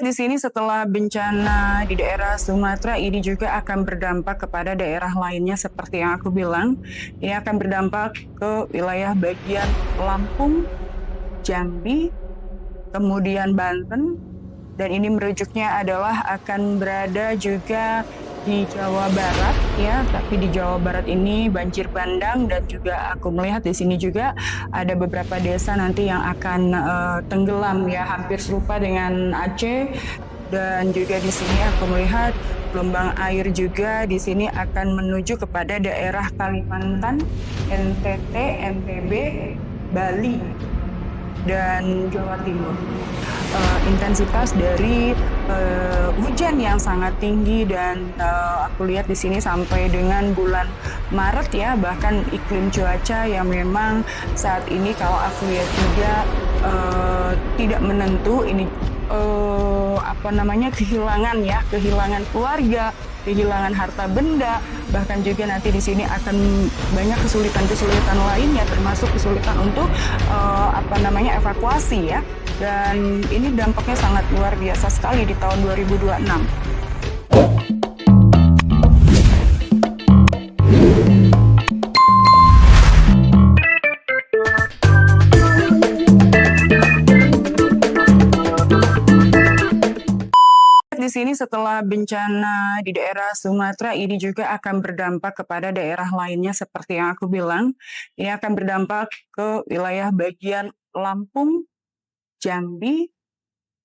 Di sini setelah bencana di daerah Sumatera ini juga akan berdampak kepada daerah lainnya seperti yang aku bilang. Ini akan berdampak ke wilayah bagian Lampung, Jambi, kemudian Banten, dan ini merujuknya adalah akan berada juga di Jawa Barat ya, tapi di Jawa Barat ini banjir bandang dan juga aku melihat di sini juga ada beberapa desa nanti yang akan tenggelam ya, hampir serupa dengan Aceh. Dan juga di sini aku melihat gelombang air juga di sini akan menuju kepada daerah Kalimantan, NTT, NTB, Bali, dan Jawa Timur. Intensitas dari hujan yang sangat tinggi dan aku lihat di sini sampai dengan bulan Maret ya, bahkan iklim cuaca yang memang saat ini kalau aku lihat juga tidak menentu. Ini kehilangan keluarga, kehilangan harta benda, bahkan juga nanti di sini akan banyak kesulitan-kesulitan lainnya, termasuk kesulitan untuk evakuasi ya. Dan ini dampaknya sangat luar biasa sekali di tahun 2026. Di sini setelah bencana di daerah Sumatera ini juga akan berdampak kepada daerah lainnya seperti yang aku bilang. Ini akan berdampak ke wilayah bagian Lampung, Jambi,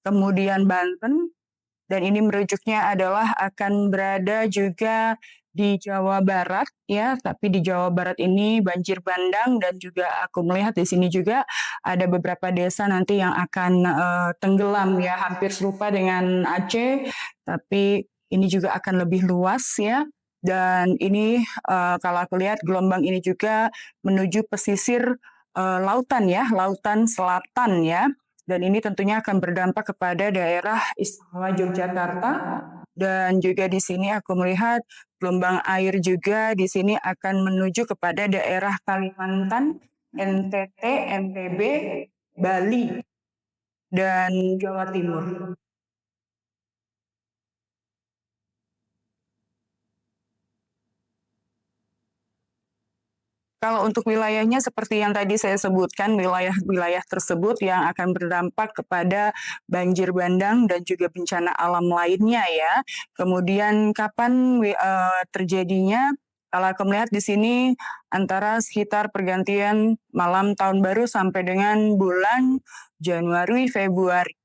kemudian Banten, dan ini merujuknya adalah akan berada juga di Jawa Barat ya, tapi di Jawa Barat ini banjir bandang dan juga aku melihat di sini juga ada beberapa desa nanti yang akan tenggelam ya, hampir serupa dengan Aceh, tapi ini juga akan lebih luas ya. Dan ini kalau aku lihat gelombang ini juga menuju pesisir lautan ya, lautan selatan ya. Dan ini tentunya akan berdampak kepada daerah istimewa Yogyakarta. Dan juga di sini aku melihat gelombang air juga di sini akan menuju kepada daerah Kalimantan, NTT, NTB, Bali, dan Jawa Timur. Kalau untuk wilayahnya seperti yang tadi saya sebutkan, wilayah-wilayah tersebut yang akan berdampak kepada banjir bandang dan juga bencana alam lainnya ya. Kemudian kapan terjadinya? Kalau aku melihat di sini antara sekitar pergantian malam tahun baru sampai dengan bulan Januari, Februari.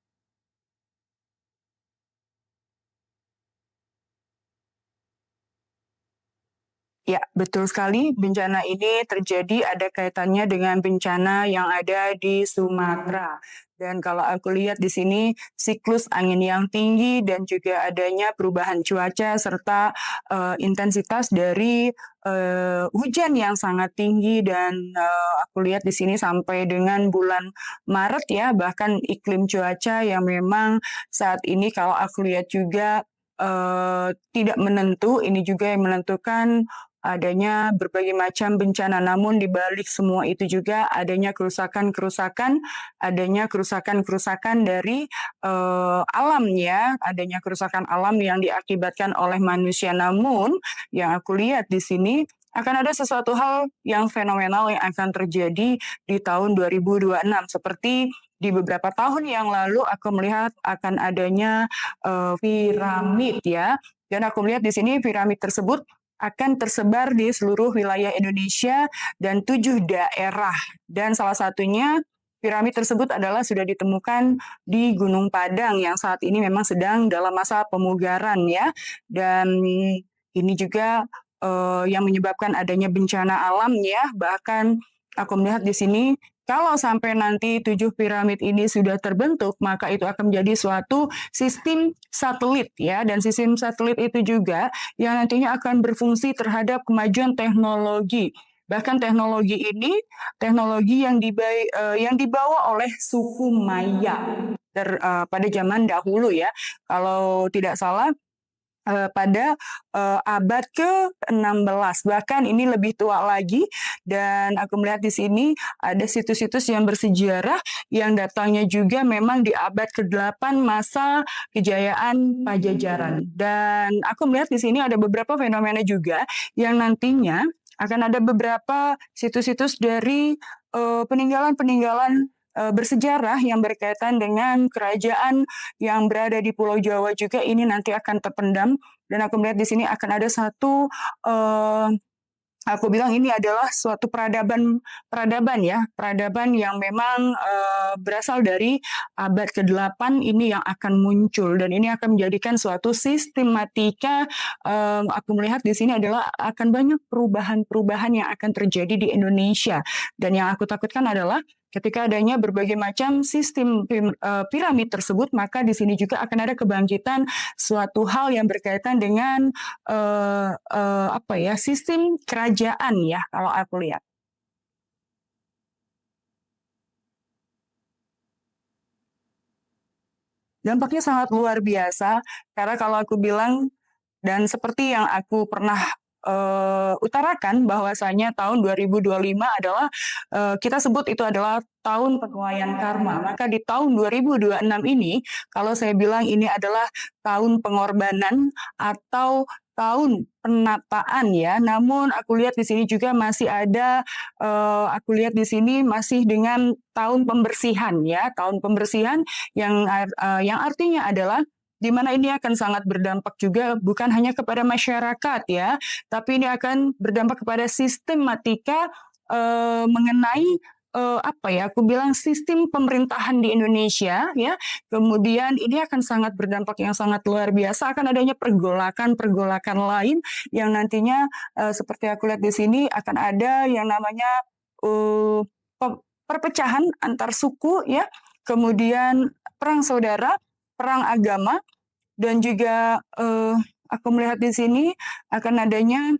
Ya, betul sekali. Bencana ini terjadi ada kaitannya dengan bencana yang ada di Sumatera. Dan kalau aku lihat di sini siklus angin yang tinggi dan juga adanya perubahan cuaca serta intensitas dari hujan yang sangat tinggi dan aku lihat di sini sampai dengan bulan Maret ya, bahkan iklim cuaca yang memang saat ini kalau aku lihat juga tidak menentu. Ini juga yang menentukan adanya berbagai macam bencana. Namun di balik semua itu juga adanya kerusakan-kerusakan, adanya kerusakan-kerusakan dari alam ya, adanya kerusakan alam yang diakibatkan oleh manusia. Namun yang aku lihat di sini akan ada sesuatu hal yang fenomenal yang akan terjadi di tahun 2026 seperti di beberapa tahun yang lalu aku melihat akan adanya piramid ya. Dan aku melihat di sini piramid tersebut akan tersebar di seluruh wilayah Indonesia dan 7 daerah. Dan salah satunya piramid tersebut adalah sudah ditemukan di Gunung Padang yang saat ini memang sedang dalam masa pemugaran ya. Dan ini juga yang menyebabkan adanya bencana alam ya. Bahkan aku melihat di sini kalau sampai nanti 7 piramid ini sudah terbentuk, maka itu akan menjadi suatu sistem satelit ya, dan sistem satelit itu juga yang nantinya akan berfungsi terhadap kemajuan teknologi. Bahkan teknologi ini teknologi yang dibawa oleh suku Maya pada zaman dahulu ya. Kalau tidak salah pada abad ke-16. Bahkan ini lebih tua lagi, dan aku melihat di sini ada situs-situs yang bersejarah yang datangnya juga memang di abad ke-8 masa kejayaan Pajajaran. Dan aku melihat di sini ada beberapa fenomena juga yang nantinya akan ada beberapa situs-situs dari peninggalan-peninggalan bersejarah yang berkaitan dengan kerajaan yang berada di Pulau Jawa juga ini nanti akan terpendam. Dan aku melihat di sini akan ada satu uh, aku bilang ini adalah suatu peradaban yang memang berasal dari abad ke-8 ini yang akan muncul, dan ini akan menjadikan suatu sistematika. Aku melihat di sini adalah akan banyak perubahan-perubahan yang akan terjadi di Indonesia, dan yang aku takutkan adalah ketika adanya berbagai macam sistem piramid tersebut, maka di sini juga akan ada kebangkitan suatu hal yang berkaitan dengan apa ya, sistem kerajaan ya, kalau aku lihat. Dampaknya sangat luar biasa, karena kalau aku bilang, dan seperti yang aku pernah utarakan bahwasanya tahun 2025 adalah kita sebut itu adalah tahun penuaian karma. Maka di tahun 2026 ini, kalau saya bilang ini adalah tahun pengorbanan atau tahun penataan ya. Namun aku lihat di sini juga masih ada, aku lihat di sini masih dengan tahun pembersihan ya, tahun pembersihan yang artinya adalah di mana ini akan sangat berdampak juga bukan hanya kepada masyarakat ya, tapi ini akan berdampak kepada sistematika mengenai apa ya, aku bilang sistem pemerintahan di Indonesia ya. Kemudian ini akan sangat berdampak yang sangat luar biasa, akan adanya pergolakan-pergolakan lain yang nantinya seperti aku lihat di sini akan ada yang namanya uh, perpecahan antar suku ya, kemudian perang saudara, perang agama, dan juga aku melihat di sini akan adanya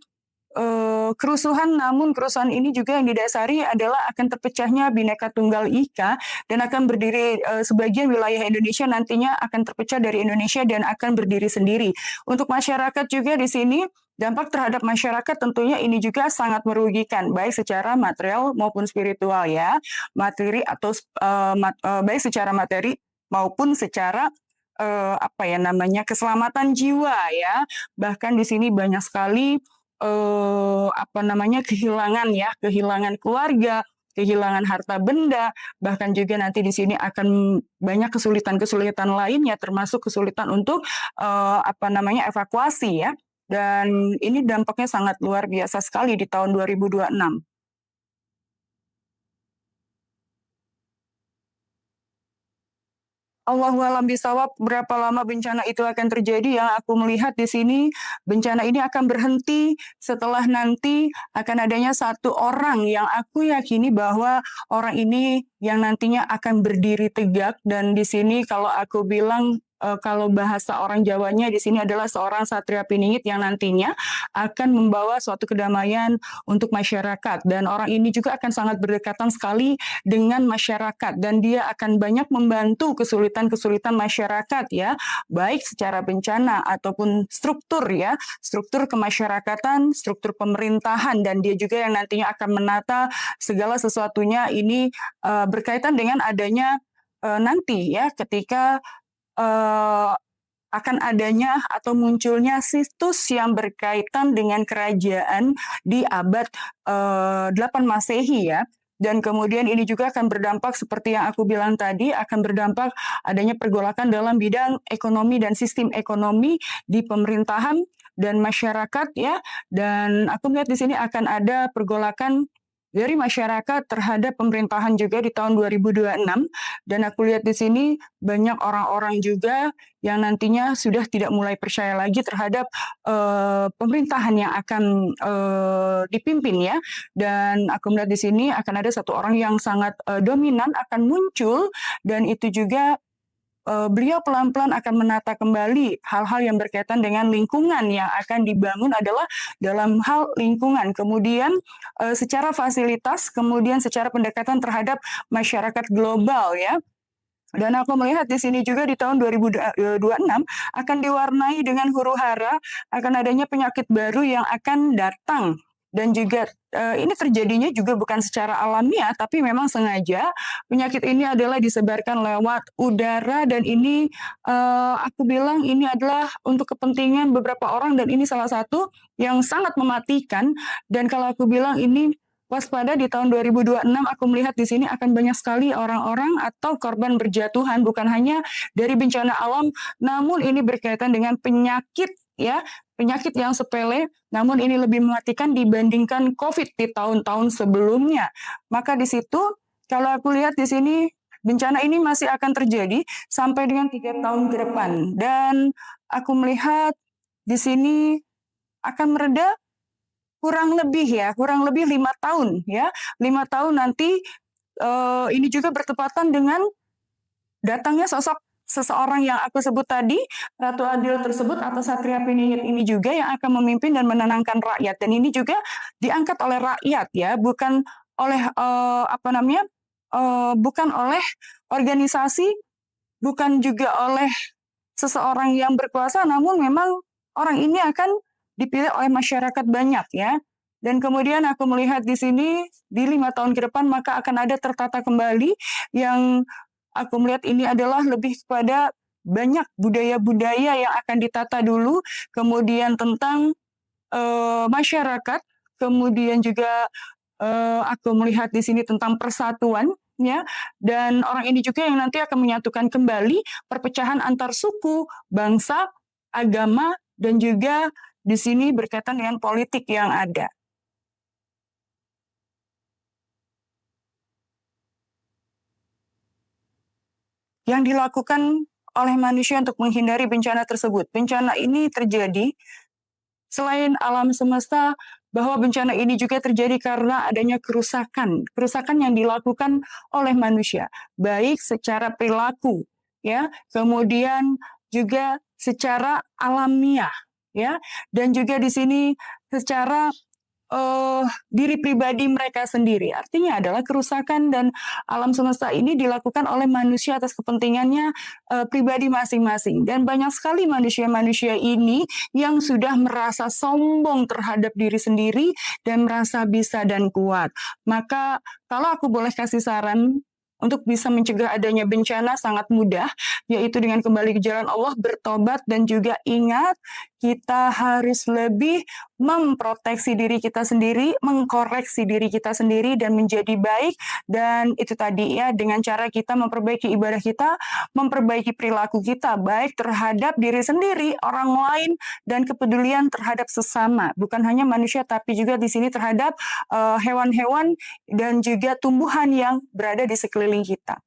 kerusuhan, namun kerusuhan ini juga yang didasari adalah akan terpecahnya Bhinneka Tunggal Ika, dan akan berdiri sebagian wilayah Indonesia nantinya akan terpecah dari Indonesia dan akan berdiri sendiri. Untuk masyarakat juga di sini, dampak terhadap masyarakat tentunya ini juga sangat merugikan, baik secara material maupun spiritual ya, baik secara materi maupun secara apa ya namanya, keselamatan jiwa ya. Bahkan di sini banyak sekali apa namanya, kehilangan keluarga, kehilangan harta benda, bahkan juga nanti di sini akan banyak kesulitan-kesulitan lainnya, termasuk kesulitan untuk apa namanya, evakuasi ya. Dan ini dampaknya sangat luar biasa sekali di tahun 2026. Allahu a'lam bishawab, berapa lama bencana itu akan terjadi. Yang aku melihat di sini, bencana ini akan berhenti setelah nanti akan adanya satu orang yang aku yakini bahwa orang ini yang nantinya akan berdiri tegak. Dan di sini kalau aku bilang, kalau bahasa orang Jawanya di sini adalah seorang satria piningit yang nantinya akan membawa suatu kedamaian untuk masyarakat. Dan orang ini juga akan sangat berdekatan sekali dengan masyarakat, dan dia akan banyak membantu kesulitan-kesulitan masyarakat ya, baik secara bencana ataupun struktur ya, struktur kemasyarakatan, struktur pemerintahan, dan dia juga yang nantinya akan menata segala sesuatunya ini berkaitan dengan adanya nanti ya, ketika akan adanya atau munculnya situs yang berkaitan dengan kerajaan di abad 8 Masehi ya. Dan kemudian ini juga akan berdampak seperti yang aku bilang tadi, akan berdampak adanya pergolakan dalam bidang ekonomi dan sistem ekonomi di pemerintahan dan masyarakat ya. Dan aku melihat di sini akan ada pergolakan dari masyarakat terhadap pemerintahan juga di tahun 2026, dan aku lihat di sini banyak orang-orang juga yang nantinya sudah tidak mulai percaya lagi terhadap pemerintahan yang akan dipimpin ya. Dan aku melihat di sini akan ada satu orang yang sangat dominan akan muncul, dan itu juga beliau pelan-pelan akan menata kembali hal-hal yang berkaitan dengan lingkungan yang akan dibangun adalah dalam hal lingkungan. Kemudian secara fasilitas, kemudian secara pendekatan terhadap masyarakat global ya. Dan aku melihat di sini juga di tahun 2026 akan diwarnai dengan huru-hara akan adanya penyakit baru yang akan datang. Dan juga ini terjadinya juga bukan secara alamiah, tapi memang sengaja penyakit ini adalah disebarkan lewat udara dan ini aku bilang ini adalah untuk kepentingan beberapa orang dan ini salah satu yang sangat mematikan. Dan kalau aku bilang ini waspada di tahun 2026 aku melihat di sini akan banyak sekali orang-orang atau korban berjatuhan bukan hanya dari bencana alam namun ini berkaitan dengan penyakit ya, penyakit yang sepele namun ini lebih mematikan dibandingkan COVID di tahun-tahun sebelumnya. Maka di situ kalau aku lihat di sini bencana ini masih akan terjadi sampai dengan 3 tahun ke depan dan aku melihat di sini akan mereda kurang lebih 5 tahun ya. 5 tahun nanti ini juga bertepatan dengan datangnya sosok seseorang yang aku sebut tadi, Ratu Adil tersebut atau Satria Piningit ini juga yang akan memimpin dan menenangkan rakyat. Dan ini juga diangkat oleh rakyat ya, bukan oleh bukan oleh organisasi, bukan juga oleh seseorang yang berkuasa, namun memang orang ini akan dipilih oleh masyarakat banyak ya. Dan kemudian aku melihat di sini di 5 tahun ke depan maka akan ada tertata kembali yang aku melihat ini adalah lebih kepada banyak budaya-budaya yang akan ditata dulu, kemudian tentang masyarakat, kemudian juga aku melihat di sini tentang persatuan ya dan orang ini juga yang nanti akan menyatukan kembali perpecahan antar suku, bangsa, agama dan juga di sini berkaitan dengan politik yang ada. Yang dilakukan oleh manusia untuk menghindari bencana tersebut. Bencana ini terjadi selain alam semesta bahwa bencana ini juga terjadi karena adanya kerusakan yang dilakukan oleh manusia, baik secara perilaku, ya, kemudian juga secara alamiah, ya, dan juga di sini secara diri pribadi mereka sendiri. Artinya adalah kerusakan dan alam semesta ini dilakukan oleh manusia atas kepentingannya pribadi masing-masing. Dan banyak sekali manusia-manusia ini yang sudah merasa sombong terhadap diri sendiri dan merasa bisa dan kuat. Maka kalau aku boleh kasih saran untuk bisa mencegah adanya bencana sangat mudah, yaitu dengan kembali ke jalan Allah, bertobat, dan juga ingat kita harus lebih memproteksi diri kita sendiri, mengkoreksi diri kita sendiri, dan menjadi baik. Dan itu tadi ya, dengan cara kita memperbaiki ibadah kita, memperbaiki perilaku kita, baik terhadap diri sendiri, orang lain, dan kepedulian terhadap sesama. Bukan hanya manusia, tapi juga di sini terhadap hewan-hewan dan juga tumbuhan yang berada di sekeliling kita.